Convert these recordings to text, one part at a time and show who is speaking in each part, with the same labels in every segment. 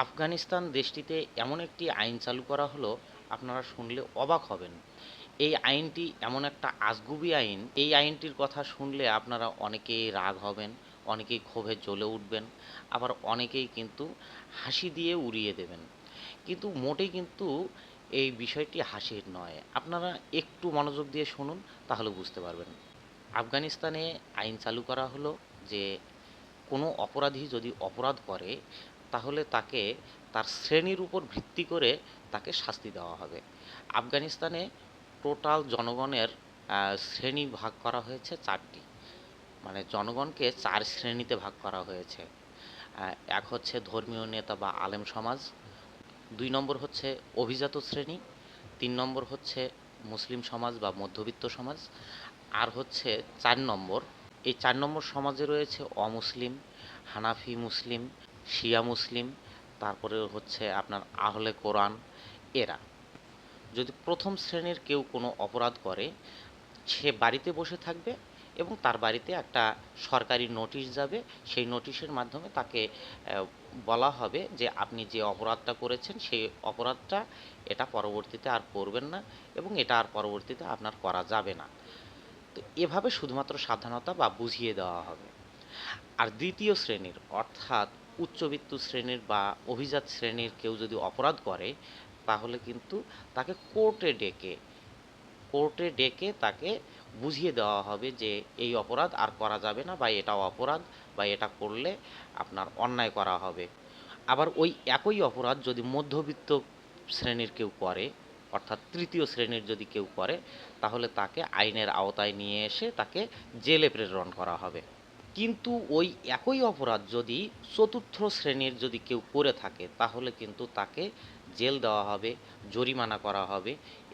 Speaker 1: আফগানিস্তান দেশটিতে এমন একটি আইন চালু করা হলো, আপনারা শুনলে অবাক হবেন। এই আইনটি এমন একটা আজগুবি আইন, এই আইনটির কথা শুনলে আপনারা অনেকেই রাগ হবেন, অনেকেই ক্ষোভে জ্বলে উঠবেন, আবার অনেকেই কিন্তু হাসি দিয়ে উড়িয়ে দেবেন। কিন্তু মোটেই কিন্তু এই বিষয়টি হাসির নয়। আপনারা একটু মনোযোগ দিয়ে শুনুন, তাহলে বুঝতে পারবেন। আফগানিস্তানে আইন চালু করা হলো যে কোনো অপরাধী যদি অপরাধ করে, তাহলে তাকে তার শ্রেণীর উপর ভিত্তি করে তাকে শাস্তি দেওয়া হবে। আফগানিস্তানে টোটাল জনগণের শ্রেণী ভাগ করা হয়েছে চারটি। মানে জনগণকে চার শ্রেণীতে ভাগ করা হয়েছে। এক হচ্ছে ধর্মীয় নেতা বা আলেম সমাজ, ২ নম্বর হচ্ছে অভিজাত শ্রেণী, ৩ নম্বর হচ্ছে মুসলিম সমাজ বা মধ্যবিত্ত সমাজ, আর হচ্ছে ৪ নম্বর, এই ৪ নম্বর সমাজে রয়েছে অমুসলিম, হানাফি মুসলিম, শিয়া মুসলিম, তারপরে হচ্ছে আপনার আহলে কোরআন। এরা যদি প্রথম শ্রেণীর কেউ কোনো অপরাধ করে, সে বাড়িতে বসে থাকবে এবং তার বাড়িতে একটা সরকারি নোটিশ যাবে। সেই নোটিশের মাধ্যমে তাকে বলা হবে যে আপনি যে অপরাধটা করেছেন সেই অপরাধটা এটা পরবর্তীতে আর করবেন না, এবং এটা আর পরবর্তীতে আপনার করা যাবে না। তো এভাবে শুধুমাত্র সাবধানতা বা বুঝিয়ে দেওয়া হবে। আর দ্বিতীয় শ্রেণীর অর্থাৎ উচ্চবিত্ত শ্রেণীর বা অভিজাত শ্রেণীর কেউ যদি অপরাধ করে, তাহলে কিন্তু তাকে কোর্টে ডেকে তাকে বুঝিয়ে দেওয়া হবে যে এই অপরাধ আর করা যাবে না, বা এটাও অপরাধ, বা এটা করলে আপনার অন্যায় করা হবে। আবার ওই একই অপরাধ যদি মধ্যবিত্ত শ্রেণীর কেউ করে, অর্থাৎ তৃতীয় শ্রেণীর যদি কেউ করে, তাহলে তাকে আইনের আওতায় নিয়ে এসে তাকে জেলে প্রেরণ করা হবে। কিন্তু ওই একই অপরাধ যদি চতুর্থ শ্রেণীর যদি কেউ করে থাকে, তাহলে কিন্তু তাকে জেল দেওয়া হবে, জরিমানা করা হবে,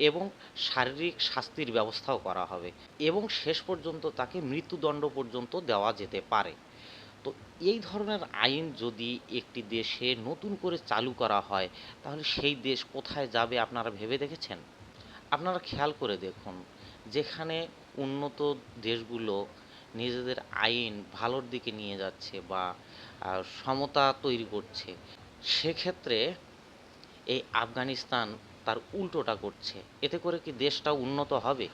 Speaker 1: এবং শারীরিক শাস্তির ব্যবস্থাও করা হবে, এবং শেষ পর্যন্ত তাকে মৃত্যুদণ্ড পর্যন্ত দেওয়া যেতে পারে। তো এই ধরনের আইন যদি একটি দেশে নতুন করে চালু করা হয়, তাহলে সেই দেশ কোথায় যাবে আপনারা ভেবে দেখেছেন? আপনারা খেয়াল করে দেখুন, যেখানে উন্নত দেশগুলো নিজেদের আইন ভালোর দিকে নিয়ে যাচ্ছে বা সমতা তৈরি করছে, সেক্ষেত্রে এই আফগানিস্তান তার উল্টোটা করছে। এতে করে কি দেশটা উন্নত হবে?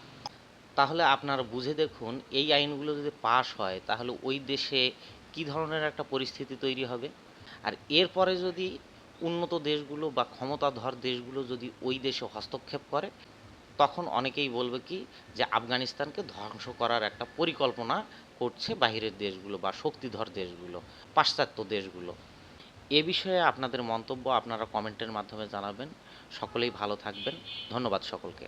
Speaker 1: তাহলে আপনারা বুঝে দেখুন, এই আইনগুলো যদি পাস হয়, তাহলে ওই দেশে কী ধরনের একটা পরিস্থিতি তৈরি হবে। আর এরপরে যদি উন্নত দেশগুলো বা ক্ষমতাধর দেশগুলো যদি ওই দেশে হস্তক্ষেপ করে, তখন অনেকেই বলবে কি যে আফগানিস্তানকে ধ্বংস করার একটা পরিকল্পনা করছে বাহিরের দেশগুলো বা শক্তিধর দেশগুলো, পাশ্চাত্য দেশগুলো। এ বিষয়ে আপনাদের মন্তব্য আপনারা কমেন্টের মাধ্যমে জানাবেন। সকলেই ভালো থাকবেন। ধন্যবাদ সকলকে।